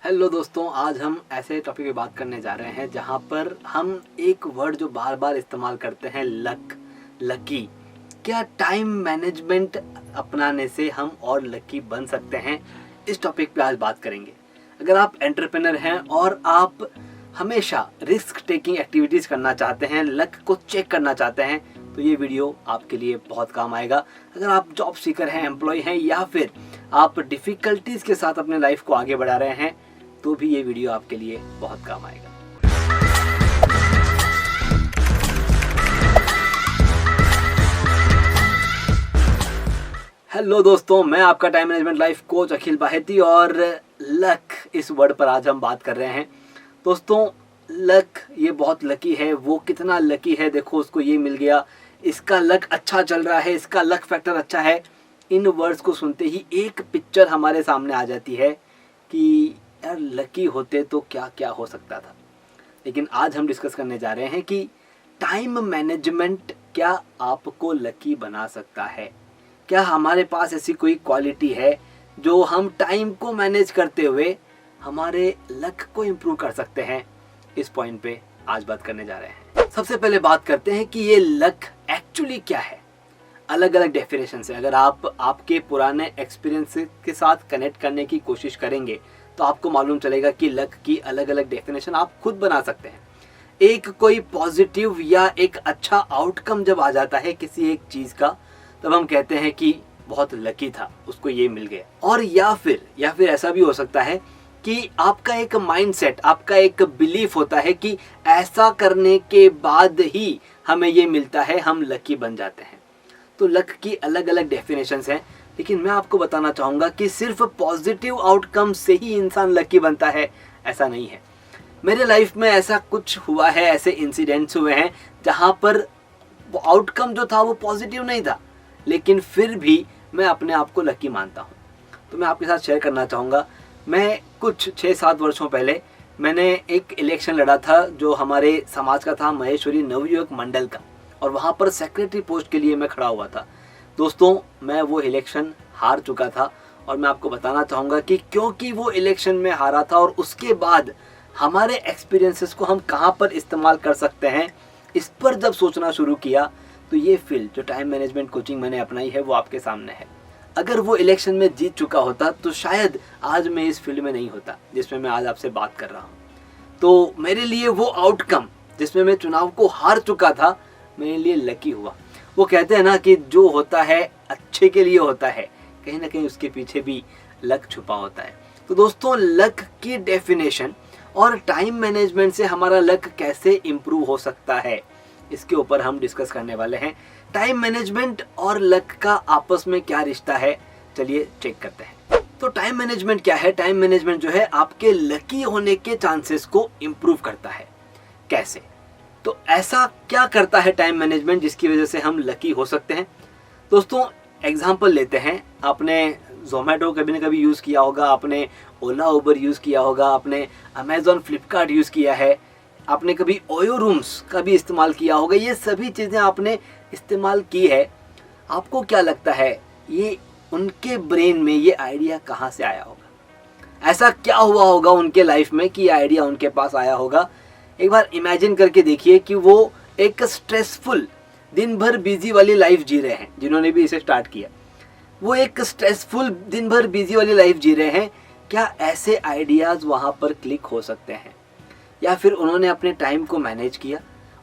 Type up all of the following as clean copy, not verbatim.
Hello दोस्तों, आज हम ऐसे टॉपिक पे बात करने जा रहे हैं जहां पर हम एक वर्ड जो बार बार इस्तेमाल करते हैं, लकी। क्या टाइम मैनेजमेंट अपनाने से हम और लकी बन सकते हैं? इस टॉपिक पे आज बात करेंगे। अगर आप एंटरप्रेन्योर हैं और आप हमेशा रिस्क टेकिंग एक्टिविटीज़ करना चाहते हैं, लक को चेक करना चाहते हैं, तो ये वीडियो आपके लिए बहुत काम आएगा। अगर आप जॉब सीकर हैं, एम्प्लॉय हैं, या फिर आप डिफ़िकल्टीज़ के साथ अपने लाइफ को आगे बढ़ा रहे हैं, तो भी ये वीडियो आपके लिए बहुत काम आएगा। हेलो दोस्तों, मैं आपका टाइम मैनेजमेंट लाइफ कोच अखिल बाहेती और लक इस वर्ड पर आज हम बात कर रहे हैं। दोस्तों, लक ये बहुत लकी है। वो कितना लकी है, देखो उसको ये मिल गया, इसका लक अच्छा चल रहा है, इसका लक फैक्टर अच्छा है। इन वर्ड्स को सुनते ही एक पिक्चर हमारे सामने आ जाती है कि यार लकी होते तो क्या क्या हो सकता था। लेकिन आज हम डिस्कस करने जा रहे हैं कि टाइम मैनेजमेंट क्या आपको लकी बना सकता है। क्या हमारे पास ऐसी कोई क्वालिटी है जो हम टाइम को मैनेज करते हुए हमारे लक को इम्प्रूव कर सकते हैं? इस पॉइंट पे आज बात करने जा रहे हैं। सबसे पहले बात करते हैं कि ये लक एक्चुअली क्या है। अलग अलग डेफिनेशन है। अगर आप आपके पुराने एक्सपीरियंस के साथ कनेक्ट करने की कोशिश करेंगे तो आपको मालूम चलेगा कि लक की अलग अलग डेफिनेशन आप खुद बना सकते हैं। एक कोई पॉजिटिव या एक अच्छा आउटकम जब आ जाता है किसी एक चीज़ का, तब हम कहते हैं कि बहुत लकी था, उसको ये मिल गया। और या फिर ऐसा भी हो सकता है कि आपका एक माइंडसेट, आपका एक बिलीफ होता है कि ऐसा करने के बाद ही हमें ये मिलता है, हम लकी बन जाते हैं। तो लक की अलग अलग डेफिनेशंस हैं, लेकिन मैं आपको बताना चाहूँगा कि सिर्फ पॉजिटिव आउटकम से ही इंसान लकी बनता है, ऐसा नहीं है। मेरे लाइफ में ऐसा कुछ हुआ है, ऐसे इंसिडेंट्स हुए हैं जहाँ पर आउटकम जो था वो पॉजिटिव नहीं था, लेकिन फिर भी मैं अपने आप को लकी मानता हूँ। तो मैं आपके साथ शेयर करना चाहूँगा। मैं कुछ 6-7 वर्षों पहले मैंने एक इलेक्शन लड़ा था जो हमारे समाज का था, महेश्वरी नवयुवक मंडल का, और वहाँ पर सेक्रेटरी पोस्ट के लिए मैं खड़ा हुआ था। दोस्तों, मैं वो इलेक्शन हार चुका था और मैं आपको बताना चाहूँगा कि क्योंकि वो इलेक्शन में हारा था और उसके बाद हमारे एक्सपीरियंसेस को हम कहाँ पर इस्तेमाल कर सकते हैं, इस पर जब सोचना शुरू किया तो ये फील्ड जो टाइम मैनेजमेंट कोचिंग मैंने अपनाई है वो आपके सामने है। अगर वो इलेक्शन में जीत चुका होता तो शायद आज मैं इस फील्ड में नहीं होता जिसमें मैं आज आपसे बात कर रहा हूँ। तो मेरे लिए वो आउटकम जिसमें मैं चुनाव को हार चुका था, मेरे लिए लकी हुआ। वो कहते हैं ना कि जो होता है अच्छे के लिए होता है, कहीं ना कहीं उसके पीछे भी लक छुपा होता है। तो दोस्तों, लक की डेफिनेशन और टाइम मैनेजमेंट से हमारा लक कैसे इम्प्रूव हो सकता है, इसके ऊपर हम डिस्कस करने वाले हैं। टाइम मैनेजमेंट और लक का आपस में क्या रिश्ता है, चलिए चेक करते हैं। तो टाइम मैनेजमेंट क्या है? टाइम मैनेजमेंट जो है आपके लकी होने के चांसेस को इम्प्रूव करता है। कैसे? तो ऐसा क्या करता है टाइम मैनेजमेंट जिसकी वजह से हम लकी हो सकते हैं? दोस्तों, एग्जांपल लेते हैं। आपने जोमेटो कभी ना कभी यूज़ किया होगा, आपने ओला उबर यूज़ किया होगा, आपने अमेज़ॉन फ्लिपकार्ट यूज़ किया है, आपने कभी ओयो रूम्स का भी इस्तेमाल किया होगा। ये सभी चीज़ें आपने इस्तेमाल की है। आपको क्या लगता है ये उनके ब्रेन में ये आइडिया कहाँ से आया होगा? ऐसा क्या हुआ होगा उनके लाइफ में कि ये आइडिया उनके पास आया होगा? एक बार इमेजिन करके देखिए कि वो एक स्ट्रेसफुल, दिन भर बिजी वाली लाइफ जी रहे हैं। जिन्होंने भी इसे स्टार्ट किया, वो एक स्ट्रेसफुल, दिन भर बिजी वाली लाइफ जी रहे हैं। क्या ऐसे आइडियाज़ वहाँ पर क्लिक हो सकते हैं? या फिर उन्होंने अपने टाइम को मैनेज किया,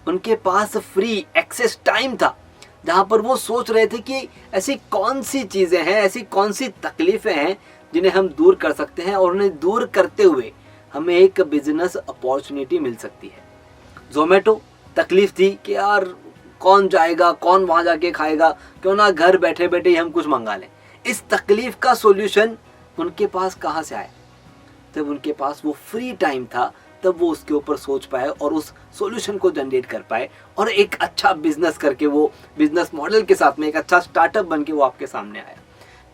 उनके पास फ्री एक्सेस टाइम था जहाँ पर वो सोच रहे थे कि ऐसी कौन सी चीज़ें हैं, ऐसी कौन सी तकलीफ़ें हैं जिन्हें हम दूर कर सकते हैं, और उन्हें दूर करते हुए हमें एक बिजनेस अपॉर्चुनिटी मिल सकती है। जोमेटो तकलीफ थी कि यार कौन जाएगा, कौन वहाँ जाके खाएगा, क्यों ना घर बैठे बैठे ही हम कुछ मंगा लें। इस तकलीफ का सॉल्यूशन उनके पास कहाँ से आया? जब उनके पास वो फ्री टाइम था, तब वो उसके ऊपर सोच पाए और उस सॉल्यूशन को जनरेट कर पाए, और एक अच्छा बिजनेस करके, वो बिजनेस मॉडल के साथ में एक अच्छा स्टार्टअप बन के वो आपके सामने आया।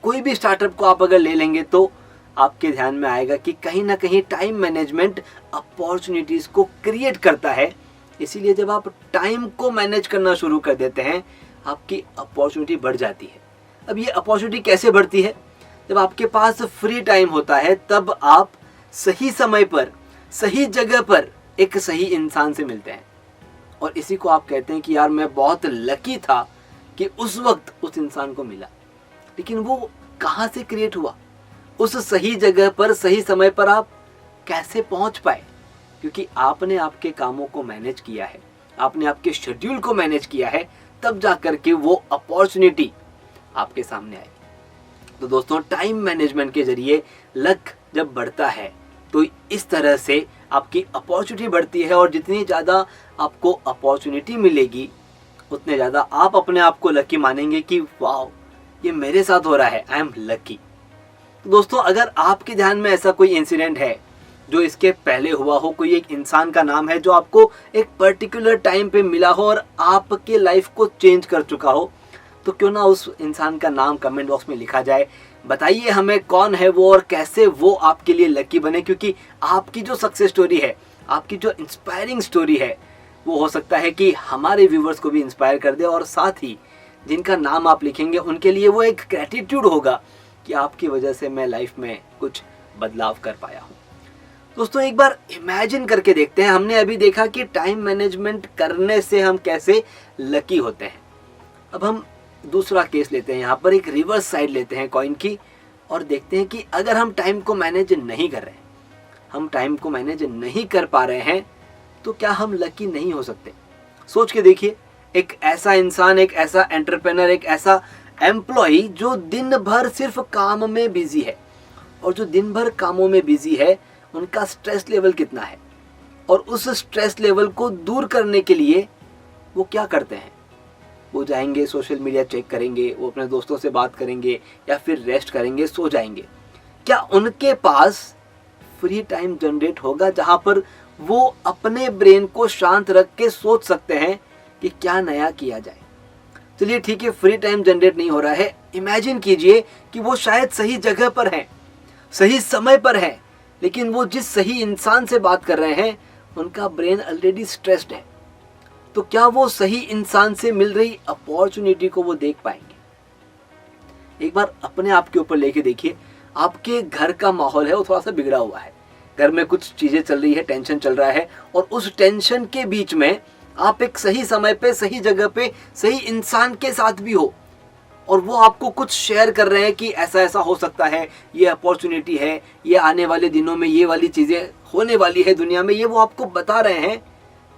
कोई भी स्टार्टअप को आप अगर ले लेंगे तो आपके ध्यान में आएगा कि कहीं ना कहीं टाइम मैनेजमेंट अपॉर्चुनिटीज़ को क्रिएट करता है। इसीलिए जब आप टाइम को मैनेज करना शुरू कर देते हैं, आपकी अपॉर्चुनिटी बढ़ जाती है। अब ये अपॉर्चुनिटी कैसे बढ़ती है? जब आपके पास फ्री टाइम होता है तब आप सही समय पर सही जगह पर एक सही इंसान से मिलते हैं, और इसी को आप कहते हैं कि यार मैं बहुत लकी था कि उस वक्त उस इंसान को मिला। लेकिन वो कहाँ से क्रिएट हुआ? उस सही जगह पर सही समय पर आप कैसे पहुंच पाए? क्योंकि आपने आपके कामों को मैनेज किया है, आपने आपके शेड्यूल को मैनेज किया है, तब जाकर के वो अपॉर्चुनिटी आपके सामने आई। तो दोस्तों, टाइम मैनेजमेंट के जरिए लक जब बढ़ता है तो इस तरह से आपकी अपॉर्चुनिटी बढ़ती है, और जितनी ज़्यादा आपको अपॉर्चुनिटी मिलेगी उतने ज़्यादा आप अपने आप को लकी मानेंगे कि वाह, ये मेरे साथ हो रहा है, आई एम लकी। तो दोस्तों, अगर आपके ध्यान में ऐसा कोई इंसिडेंट है जो इसके पहले हुआ हो, कोई एक इंसान का नाम है जो आपको एक पर्टिकुलर टाइम पे मिला हो और आपके लाइफ को चेंज कर चुका हो, तो क्यों ना उस इंसान का नाम कमेंट बॉक्स में लिखा जाए। बताइए हमें कौन है वो और कैसे वो आपके लिए लकी बने, क्योंकि आपकी जो सक्सेस स्टोरी है, आपकी जो इंस्पायरिंग स्टोरी है, वो हो सकता है कि हमारे व्यूवर्स को भी इंस्पायर कर दे, और साथ ही जिनका नाम आप लिखेंगे उनके लिए वो एक ग्रेटिट्यूड होगा कि आपकी वजह से मैं लाइफ में कुछ बदलाव कर पाया हूँ। दोस्तों, एक बार इमेजिन करके देखते हैं, हमने अभी देखा कि टाइम मैनेजमेंट करने से हम कैसे लकी होते हैं। अब हम दूसरा केस लेते हैं, यहाँ पर एक रिवर्स साइड लेते हैं कॉइन की, और देखते हैं कि अगर हम टाइम को मैनेज नहीं कर रहे हैं, हम टाइम को मैनेज नहीं कर पा रहे हैं, तो क्या हम लकी नहीं हो सकते? सोच के देखिए, एक ऐसा इंसान, एक ऐसा एंटरप्रेनर, एक ऐसा एम्प्लॉय जो दिन भर सिर्फ काम में बिजी है, और जो दिन भर कामों में बिजी है उनका स्ट्रेस लेवल कितना है, और उस स्ट्रेस लेवल को दूर करने के लिए वो क्या करते हैं? वो जाएंगे, सोशल मीडिया चेक करेंगे, वो अपने दोस्तों से बात करेंगे, या फिर रेस्ट करेंगे, सो जाएंगे। क्या उनके पास फ्री टाइम जनरेट होगा जहां पर वो अपने ब्रेन को शांत रख के सोच सकते हैं कि क्या नया किया जाए? चलिए ठीक है, फ्री टाइम जनरेट नहीं हो रहा है। इमेजिन कीजिए कि वो शायद सही जगह पर हैं, सही समय पर है, लेकिन वो जिस सही इंसान से बात कर रहे हैं उनका ब्रेन ऑलरेडी स्ट्रेस्ड है। तो क्या वो सही इंसान से मिल रही अपॉर्चुनिटी को वो देख पाएंगे? एक बार अपने आप के ऊपर लेके देखिए, आपके घर का माहौल है वो थोड़ा सा बिगड़ा हुआ है, घर में कुछ चीजें चल रही है, टेंशन चल रहा है, और उस टेंशन के बीच में आप एक सही समय पे, सही जगह पे, सही इंसान के साथ भी हो, और वो आपको कुछ शेयर कर रहे हैं कि ऐसा ऐसा हो सकता है, ये अपॉर्चुनिटी है, ये आने वाले दिनों में ये वाली चीजें होने वाली है दुनिया में, ये वो आपको बता रहे हैं,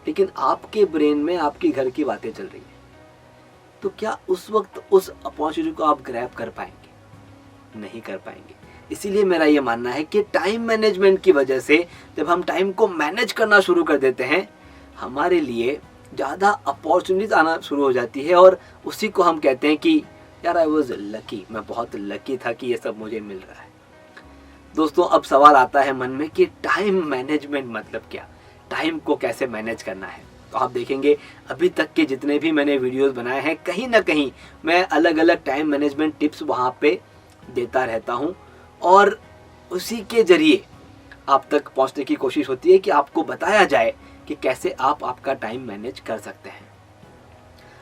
लेकिन आपके ब्रेन में आपके घर की बातें चल रही है। तो क्या उस वक्त उस अपॉर्चुनिटी को आप ग्रैब कर पाएंगे? नहीं कर पाएंगे। इसीलिए मेरा ये मानना है कि टाइम मैनेजमेंट की वजह से जब हम टाइम को मैनेज करना शुरू कर देते हैं, हमारे लिए ज़्यादा अपॉर्चुनिटीज आना शुरू हो जाती है, और उसी को हम कहते हैं कि यार आई वॉज लकी, मैं बहुत लकी था कि ये सब मुझे मिल रहा है। दोस्तों, अब सवाल आता है मन में कि टाइम मैनेजमेंट मतलब क्या, टाइम को कैसे मैनेज करना है? तो आप देखेंगे अभी तक के जितने भी मैंने वीडियोस बनाए हैं, कहीं ना कहीं मैं अलग अलग टाइम मैनेजमेंट टिप्स वहाँ पे देता रहता हूँ, और उसी के जरिए आप तक पहुँचने की कोशिश होती है कि आपको बताया जाए कि कैसे आप आपका टाइम मैनेज कर सकते हैं।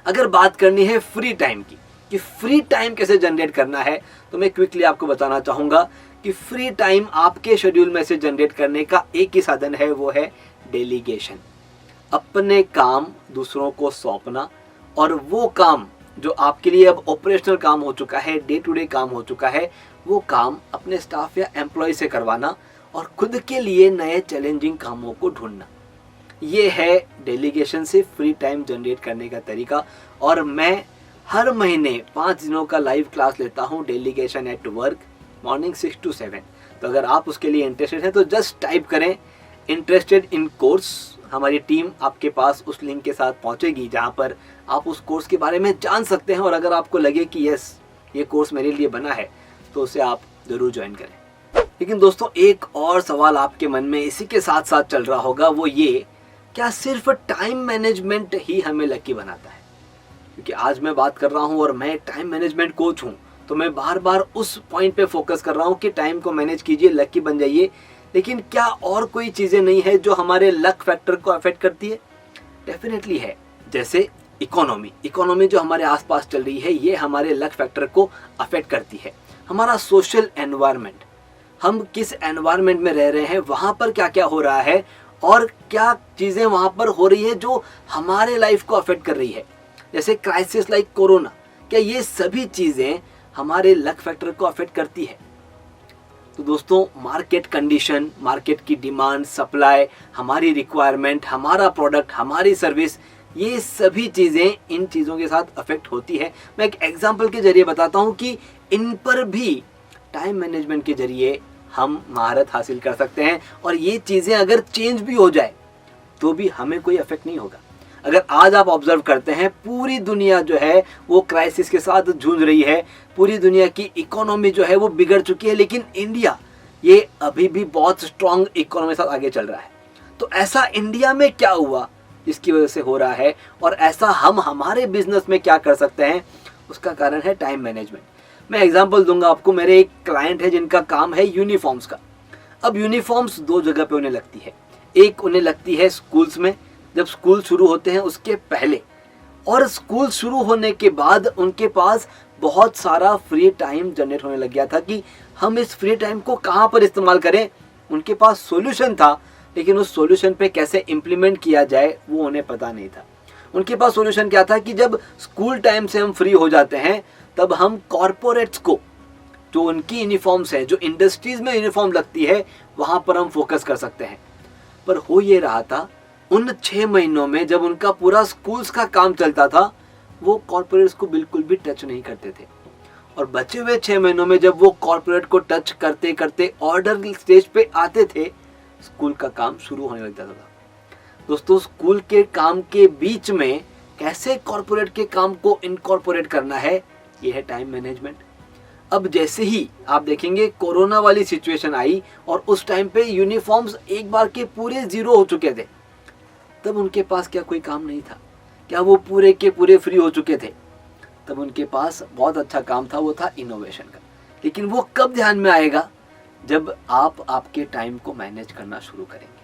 अगर बात करनी है फ्री टाइम की, कि फ्री टाइम कैसे जनरेट करना है, तो मैं क्विकली आपको बताना चाहूँगा कि फ्री टाइम आपके शेड्यूल में से जनरेट करने का एक ही साधन है, वो है डेलीगेशन। अपने काम दूसरों को सौंपना, और वो काम जो आपके लिए अब ऑपरेशनल काम हो चुका है, डे टू डे काम हो चुका है, वो काम अपने स्टाफ या एम्प्लॉय से करवाना, और खुद के लिए नए चैलेंजिंग कामों को ढूंढना। ये है डेलीगेशन से फ्री टाइम जनरेट करने का तरीका। और मैं हर महीने 5 दिनों का लाइव क्लास लेता हूँ, delegation at work, morning 6 to 7। तो अगर आप उसके लिए इंटरेस्टेड हैं तो जस्ट टाइप करें इंटरेस्टेड इन कोर्स, हमारी टीम आपके पास उस लिंक के साथ पहुंचेगी जहां पर आप उस कोर्स के बारे में जान सकते हैं, और अगर आपको लगे कि यस ये कोर्स मेरे लिए बना है तो उसे आप ज़रूर ज्वाइन करें। लेकिन दोस्तों, एक और सवाल आपके मन में इसी के साथ साथ चल रहा होगा, वो ये, क्या सिर्फ टाइम मैनेजमेंट ही हमें लकी बनाता है? क्योंकि आज मैं बात कर रहा हूँ और मैं टाइम मैनेजमेंट कोच हूँ, तो मैं बार बार उस पॉइंट पे फोकस कर रहा हूँ कि टाइम को मैनेज कीजिए, लकी बन जाइए। लेकिन क्या और कोई चीज़ें नहीं है जो हमारे लक फैक्टर को अफेक्ट करती है? डेफिनेटली है। जैसे इकोनॉमी जो हमारे आसपास चल रही है, ये हमारे लक फैक्टर को अफेक्ट करती है। हमारा सोशल एनवायरनमेंट, हम किस एनवायरनमेंट में रह रहे हैं, वहाँ पर क्या क्या हो रहा है और क्या चीज़ें वहाँ पर हो रही है जो हमारे लाइफ को अफेक्ट कर रही है। जैसे क्राइसिस लाइक कोरोना, क्या ये सभी चीज़ें हमारे लक फैक्टर को अफेक्ट करती है? तो दोस्तों, मार्केट कंडीशन, मार्केट की डिमांड, सप्लाई, हमारी रिक्वायरमेंट, हमारा प्रोडक्ट, हमारी सर्विस, ये सभी चीज़ें इन चीज़ों के साथ अफेक्ट होती है। मैं एक एग्जांपल के जरिए बताता हूँ कि इन पर भी टाइम मैनेजमेंट के जरिए हम महारत हासिल कर सकते हैं और ये चीज़ें अगर चेंज भी हो जाए तो भी हमें कोई इफेक्ट नहीं होगा। अगर आज आप ऑब्जर्व करते हैं, पूरी दुनिया जो है वो क्राइसिस के साथ जूझ रही है, पूरी दुनिया की इकोनॉमी जो है वो बिगड़ चुकी है, लेकिन इंडिया ये अभी भी बहुत स्ट्रांग इकोनॉमी के साथ आगे चल रहा है। तो ऐसा इंडिया में क्या हुआ जिसकी वजह से हो रहा है, और ऐसा हम हमारे बिजनेस में क्या कर सकते हैं, उसका कारण है टाइम मैनेजमेंट। मैं एग्जांपल दूंगा आपको। मेरे एक क्लाइंट है जिनका काम है यूनिफॉर्म्स का। अब यूनिफॉर्म्स दो जगह पे उन्हें लगती है। एक उन्हें लगती है स्कूल्स में, जब स्कूल शुरू होते हैं उसके पहले, और स्कूल शुरू होने के बाद उनके पास बहुत सारा फ्री टाइम जनरेट होने लग गया था कि हम इस फ्री टाइम को कहाँ पर इस्तेमाल करें। उनके पास सॉल्यूशन था, लेकिन उस सॉल्यूशन पे कैसे इम्प्लीमेंट किया जाए वो उन्हें पता नहीं था। उनके पास सॉल्यूशन क्या था कि जब स्कूल टाइम से हम फ्री हो जाते हैं तब हम कॉरपोरेट्स को, जो उनकी यूनिफॉर्म्स है, जो इंडस्ट्रीज में यूनिफॉर्म लगती है, वहां पर हम फोकस कर सकते हैं। पर हो ये रहा था, उन 6 महीनों में जब उनका पूरा स्कूल्स का काम चलता था, वो कॉरपोरेट्स को बिल्कुल भी टच नहीं करते थे। और बचे हुए 6 महीनों में जब वो कॉरपोरेट को टच करते करते ऑर्डर स्टेज पे आते थे, स्कूल का काम शुरू होने लग जाता था। दोस्तों, स्कूल के काम के बीच में कैसे कॉरपोरेट के काम को इनकॉर्पोरेट करना है, ये है टाइम मैनेजमेंट। अब जैसे ही आप देखेंगे कोरोना वाली सिचुएशन आई और उस टाइम पे यूनिफॉर्म्स एक बार के पूरे 0 हो चुके थे, तब उनके पास क्या कोई काम नहीं था? क्या वो पूरे के पूरे फ्री हो चुके थे? तब उनके पास बहुत अच्छा काम था, वो था इनोवेशन का। लेकिन वो कब ध्यान में आएगा? जब आप आपके टाइम को मैनेज करना शुरू करेंगे।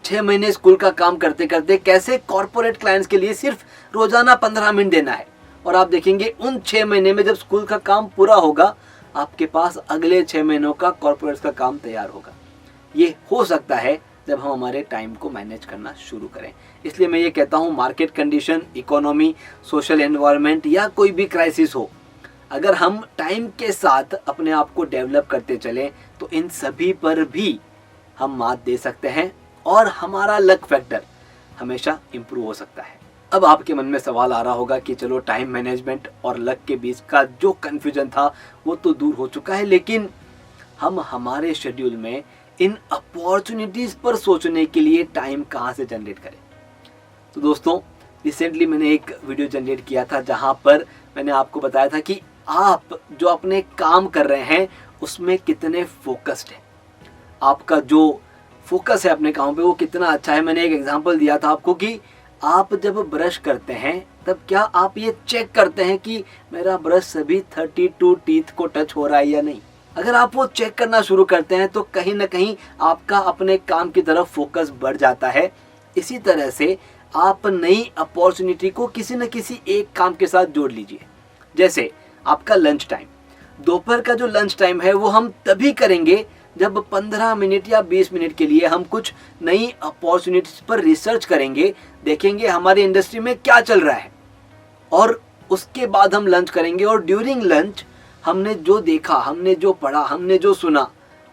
6 महीने स्कूल का काम करते करते कैसे कॉर्पोरेट क्लाइंट्स के लिए सिर्फ रोजाना 15 मिनट देना है, और आप देखेंगे उन 6 महीने में जब स्कूल का काम पूरा होगा, आपके पास अगले 6 महीनों का कॉर्पोरेट्स का काम तैयार होगा। ये हो सकता है जब हम हमारे टाइम को मैनेज करना शुरू करें। इसलिए मैं ये कहता हूँ, market condition, economy, social environment या कोई भी क्राइसिस हो, अगर हम टाइम के साथ अपने आप को डेवलप करते चलें तो इन सभी पर भी हम मात दे सकते हैं और हमारा लक फैक्टर हमेशा इम्प्रूव हो सकता है। अब आपके मन में सवाल आ रहा होगा कि चलो, टाइम मैनेजमेंट और लक के बीच का जो कन्फ्यूजन था वो तो दूर हो चुका है, लेकिन हम हमारे शेड्यूल में इन अपॉर्चुनिटीज़ पर सोचने के लिए टाइम कहाँ से जनरेट करें। तो दोस्तों, रिसेंटली मैंने एक वीडियो जनरेट किया था जहाँ पर मैंने आपको बताया था कि आप जो अपने काम कर रहे हैं उसमें कितने फोकस्ड हैं, आपका जो फोकस है अपने काम पे वो कितना अच्छा है। मैंने एक एग्जांपल दिया था आपको कि आप जब ब्रश करते हैं तब क्या आप ये चेक करते हैं कि मेरा ब्रश सभी 32 टीथ को टच हो रहा है या नहीं? अगर आप वो चेक करना शुरू करते हैं तो कहीं ना कहीं आपका अपने काम की तरफ फोकस बढ़ जाता है। इसी तरह से आप नई अपॉर्चुनिटी को किसी न किसी एक काम के साथ जोड़ लीजिए। जैसे आपका लंच टाइम, दोपहर का जो लंच टाइम है वो हम तभी करेंगे जब 15 मिनट या 20 मिनट के लिए हम कुछ नई अपॉर्चुनिटीज पर रिसर्च करेंगे, देखेंगे हमारी इंडस्ट्री में क्या चल रहा है, और उसके बाद हम लंच करेंगे। और ड्यूरिंग लंच हमने जो देखा, हमने जो पढ़ा, हमने जो सुना,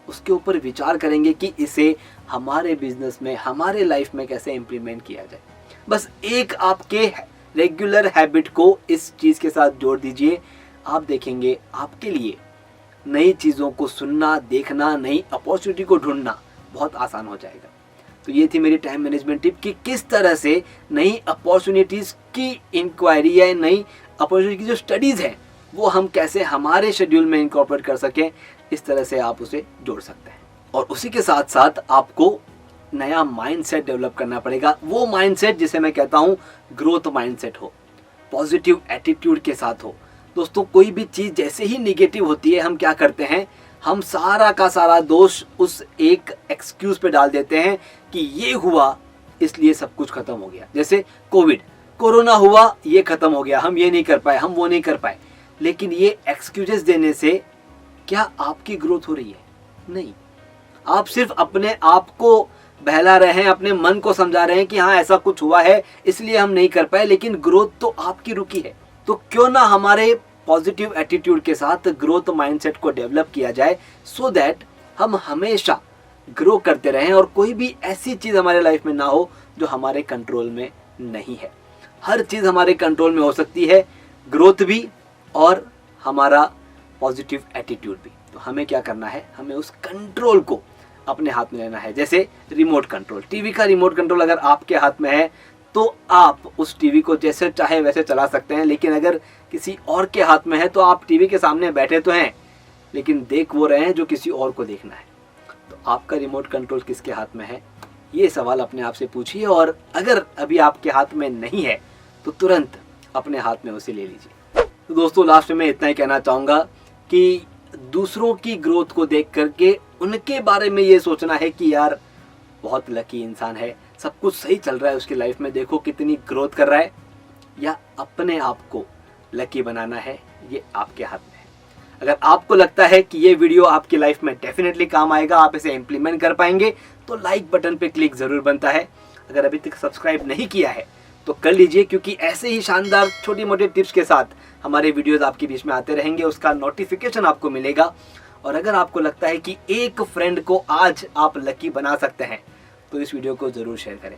उसके ऊपर विचार करेंगे कि इसे हमारे बिजनेस में, हमारे लाइफ में कैसे इम्प्लीमेंट किया जाए। बस एक आपके रेगुलर हैबिट को इस चीज़ के साथ जोड़ दीजिए, आप देखेंगे आपके लिए नई चीज़ों को सुनना, देखना, नई अपॉर्चुनिटी को ढूंढना बहुत आसान हो जाएगा। तो ये थी मेरी टाइम मैनेजमेंट टिप कि किस तरह से नई अपॉर्चुनिटीज़ की इंक्वायरी या नई अपॉर्चुनिटी की जो स्टडीज़ है वो हम कैसे हमारे शेड्यूल में इनकॉर्पोरेट कर सकें, इस तरह से आप उसे जोड़ सकते हैं। और उसी के साथ साथ आपको नया माइंडसेट डेवलप करना पड़ेगा, वो माइंडसेट जिसे मैं कहता हूँ ग्रोथ माइंडसेट हो, पॉजिटिव एटीट्यूड के साथ हो। दोस्तों, कोई भी चीज़ जैसे ही निगेटिव होती है हम क्या करते हैं, हम सारा का सारा दोष उस एक एक्सक्यूज पे डाल देते हैं कि ये हुआ इसलिए सब कुछ खत्म हो गया। जैसे कोरोना हुआ, ये खत्म हो गया, हम ये नहीं कर पाए, हम वो नहीं कर पाए। लेकिन ये एक्सक्यूजेस देने से क्या आपकी ग्रोथ हो रही है? नहीं, आप सिर्फ अपने आप को बहला रहे हैं, अपने मन को समझा रहे हैं कि हाँ ऐसा कुछ हुआ है इसलिए हम नहीं कर पाए, लेकिन ग्रोथ तो आपकी रुकी है। तो क्यों ना हमारे पॉजिटिव एटीट्यूड के साथ ग्रोथ माइंडसेट को डेवलप किया जाए, सो दैट हम हमेशा ग्रो करते रहें और कोई भी ऐसी चीज़ हमारे लाइफ में ना हो जो हमारे कंट्रोल में नहीं है। हर चीज़ हमारे कंट्रोल में हो सकती है, ग्रोथ भी और हमारा पॉजिटिव एटीट्यूड भी। तो हमें क्या करना है, हमें उस कंट्रोल को अपने हाथ में लेना है। जैसे रिमोट कंट्रोल, टीवी का रिमोट कंट्रोल अगर आपके हाथ में है तो आप उस टीवी को जैसे चाहे वैसे चला सकते हैं, लेकिन अगर किसी और के हाथ में है तो आप टीवी के सामने बैठे तो हैं लेकिन देख वो रहे हैं जो किसी और को देखना है। तो आपका रिमोट कंट्रोल किसके हाथ में है, ये सवाल अपने आप से पूछिए, और अगर अभी आपके हाथ में नहीं है तो तुरंत अपने हाथ में उसे ले लीजिए। तो दोस्तों लास्ट में इतना ही कहना चाहूँगा कि दूसरों की ग्रोथ को देख करके उनके बारे में ये सोचना है कि यार बहुत लकी इंसान है, सब कुछ सही चल रहा है उसकी लाइफ में, देखो कितनी ग्रोथ कर रहा है, या अपने आप को लकी बनाना है, ये आपके हाथ में है। अगर आपको लगता है कि ये वीडियो आपकी लाइफ में डेफिनेटली काम आएगा, आप इसे इम्प्लीमेंट कर पाएंगे, तो लाइक बटन पे क्लिक ज़रूर बनता है। अगर अभी तक सब्सक्राइब नहीं किया है तो कर लीजिए, क्योंकि ऐसे ही शानदार छोटी मोटी टिप्स के साथ हमारे वीडियोस आपके बीच में आते रहेंगे, उसका नोटिफिकेशन आपको मिलेगा। और अगर आपको लगता है कि एक फ्रेंड को आज आप लकी बना सकते हैं तो इस वीडियो को ज़रूर शेयर करें।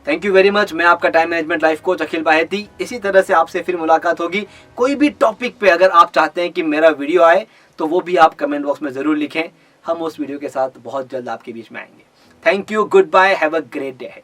Thank you very much. मैं आपका टाइम मैनेजमेंट लाइफ कोच अखिल बाहेती। इसी तरह से आपसे फिर मुलाकात होगी। कोई भी टॉपिक पे अगर आप चाहते हैं कि मेरा वीडियो आए तो वो भी आप कमेंट बॉक्स में ज़रूर लिखें, हम उस वीडियो के साथ बहुत जल्द आपके बीच में आएंगे। Thank you, goodbye, have a great day.